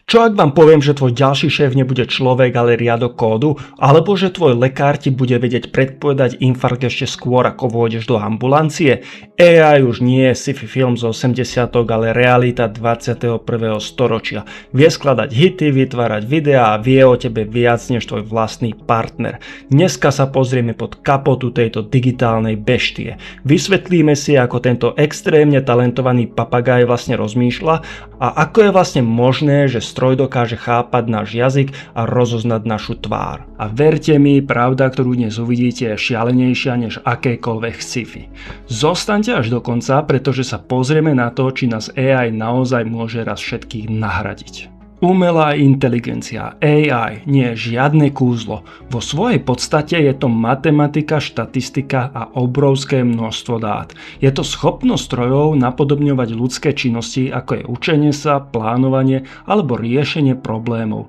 Čo ak vám poviem, že tvoj ďalší šéf nebude človek, ale riadok kódu? Alebo že tvoj lekár ti bude vedieť predpovedať infarkt ešte skôr, ako vôjdeš do ambulancie? AI už nie je sci-fi film z 80-tok, ale realita 21. storočia. Vie skladať hity, vytvárať videá a vie o tebe viac než tvoj vlastný partner. Dneska sa pozrieme pod kapotu tejto digitálnej beštie. Vysvetlíme si, ako tento extrémne talentovaný papagaj vlastne rozmýšľa a ako je vlastne možné, že stroj dokáže chápať náš jazyk a rozoznať našu tvár. A verte mi, pravda, ktorú dnes uvidíte, je šialenejšia než akékoľvek sci-fi. Zostaňte až do konca, pretože sa pozrieme na to, či nás AI naozaj môže raz všetkých nahradiť. Umelá inteligencia, AI, nie je žiadne kúzlo. Vo svojej podstate je to matematika, štatistika a obrovské množstvo dát. Je to schopnosť strojov napodobňovať ľudské činnosti, ako je učenie sa, plánovanie alebo riešenie problémov.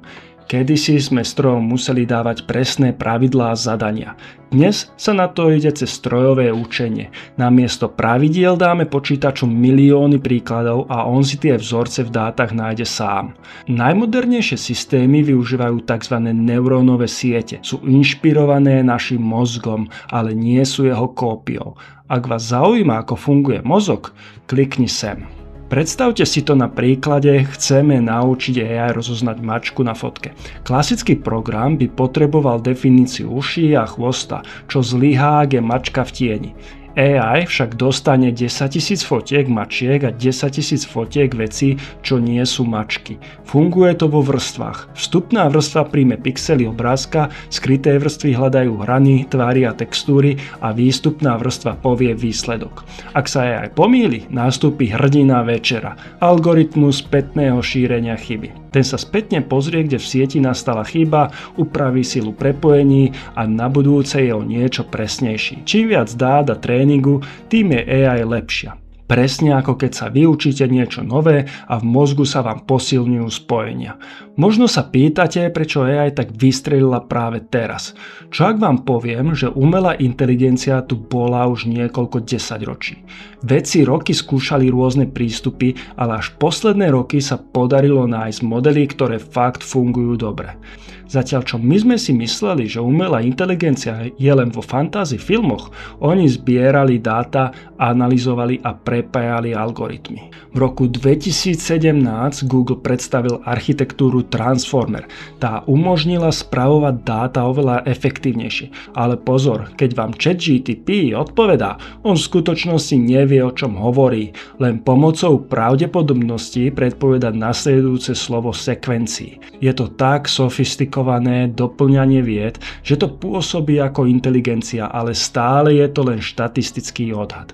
Kedysi sme strojom museli dávať presné pravidlá a zadania. Dnes sa na to ide cez strojové učenie. Namiesto pravidiel dáme počítaču milióny príkladov a on si tie vzorce v dátach nájde sám. Najmodernejšie systémy využívajú tzv. Neurónové siete. Sú inšpirované našim mozgom, ale nie sú jeho kópiou. Ak vás zaujíma, ako funguje mozog, klikni sem. Predstavte si to na príklade, chceme naučiť AI rozoznať mačku na fotke. Klasický program by potreboval definíciu uší a chvosta, čo zlyhá, ak je mačka v tieni. AI však dostane 10 000 fotiek mačiek a 10 000 fotiek vecí, čo nie sú mačky. Funguje to vo vrstvách. Vstupná vrstva príjme pixely obrázka, skryté vrstvy hľadajú hrany, tvary a textúry a výstupná vrstva povie výsledok. Ak sa AI pomýli, nastúpi hrdina večera, algoritmus spätného šírenia chyby. Ten sa spätne pozrie, kde v sieti nastala chyba, upraví silu prepojení a na budúce je o niečo presnejší. Čím viac dát a tréningu, tým je AI lepšia. Presne ako keď sa vyučíte niečo nové a v mozgu sa vám posilňujú spojenia. Možno sa pýtate, prečo AI tak vystrelila práve teraz. Čo ak vám poviem, že umelá inteligencia tu bola už niekoľko desaťročí. Vedci roky skúšali rôzne prístupy, ale až posledné roky sa podarilo nájsť modely, ktoré fakt fungujú dobre. Zatiaľ čo my sme si mysleli, že umelá inteligencia je len vo fantasy filmoch, oni zbierali dáta, analyzovali a prepájali algoritmy. V roku 2017 Google predstavil architektúru Transformer. Tá umožnila spravovať dáta oveľa efektívnejšie. Ale pozor, keď vám ChatGPT odpovedá, on v skutočnosti nevie, o čom hovorí, len pomocou pravdepodobnosti predpovedať nasledujúce slovo sekvencii. Je to tak sofistikované doplňanie vied, že to pôsobí ako inteligencia, ale stále je to len štatistický odhad.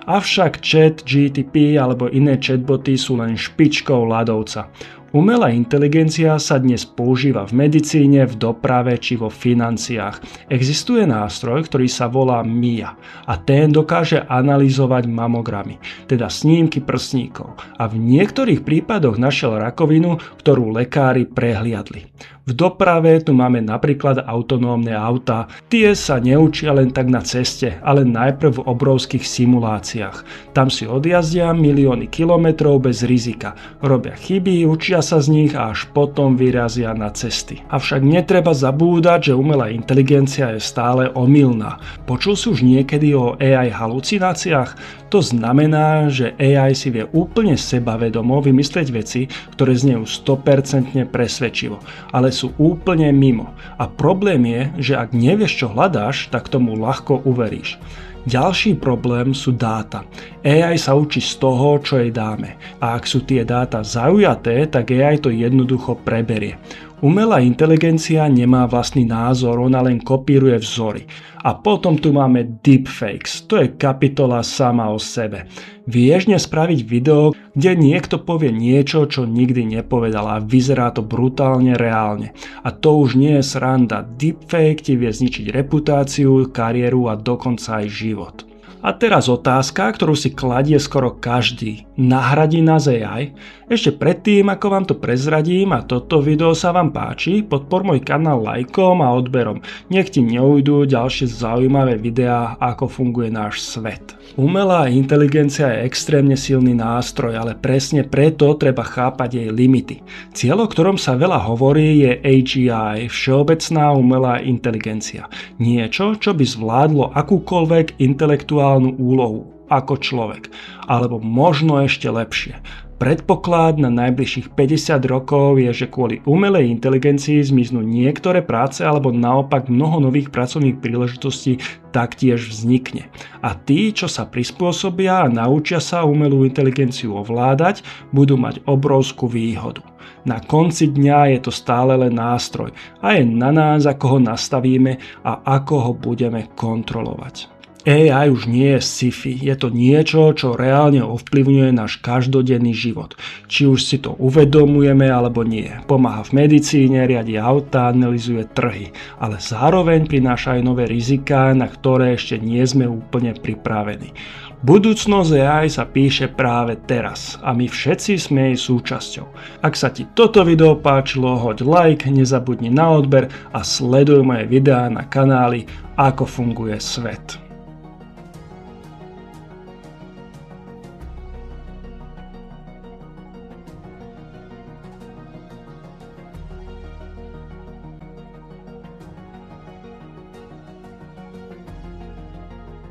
Avšak ChatGPT alebo iné chatboty sú len špičkou ľadovca. Umelá inteligencia sa dnes používa v medicíne, v doprave či vo financiách. Existuje nástroj, ktorý sa volá MIA a ten dokáže analyzovať mamogramy, teda snímky prsníkov a v niektorých prípadoch našiel rakovinu, ktorú lekári prehliadli. V doprave tu máme napríklad autonómne autá. Tie sa neučia len tak na ceste, ale najprv v obrovských simuláciách. Tam si odjazdia milióny kilometrov bez rizika. Robia chyby, učia sa z nich a až potom vyrazia na cesty. Avšak netreba zabúdať, že umelá inteligencia je stále omylná. Počul si už niekedy o AI halucináciách? To znamená, že AI si vie úplne sebavedomo vymyslieť veci, ktoré znejú 100% presvedčivo, ale sú úplne mimo. A problém je, že ak nevieš, čo hľadáš, tak tomu ľahko uveríš. Ďalší problém sú dáta. AI sa učí z toho, čo jej dáme. A ak sú tie dáta zaujaté, tak AI to jednoducho preberie. Umelá inteligencia nemá vlastný názor, ona len kopíruje vzory. A potom tu máme deepfakes, to je kapitola sama o sebe. Vieš dnes spraviť video, kde niekto povie niečo, čo nikdy nepovedal a vyzerá to brutálne reálne. A to už nie je sranda, deepfake ti vie zničiť reputáciu, kariéru a dokonca aj život. A teraz otázka, ktorú si kladie skoro každý. Nahradí nás AI? Ešte predtým, ako vám to prezradím a toto video sa vám páči, podpor môj kanál lajkom a odberom. Nech ti neujdu ďalšie zaujímavé videá, ako funguje náš svet. Umelá inteligencia je extrémne silný nástroj, ale presne preto treba chápať jej limity. Cieľ, o ktorom sa veľa hovorí, je AGI, všeobecná umelá inteligencia. Niečo, čo by zvládlo akúkoľvek intelektuálnu úlohu ako človek, alebo možno ešte lepšie. Predpoklad na najbližších 50 rokov je, že kvôli umelej inteligencii zmiznú niektoré práce alebo naopak mnoho nových pracovných príležitostí taktiež vznikne. A tí, čo sa prispôsobia a naučia sa umelú inteligenciu ovládať, budú mať obrovskú výhodu. Na konci dňa je to stále len nástroj a je na nás, ako ho nastavíme a ako ho budeme kontrolovať. AI už nie je sci-fi, je to niečo, čo reálne ovplyvňuje náš každodenný život. Či už si to uvedomujeme alebo nie. Pomáha v medicíne, riadi auta, analyzuje trhy, ale zároveň prináša aj nové riziká, na ktoré ešte nie sme úplne pripravení. Budúcnosť AI sa píše práve teraz a my všetci sme jej súčasťou. Ak sa ti toto video páčilo, hoď like, nezabudni na odber a sleduj moje videá na kanáli Ako funguje svet.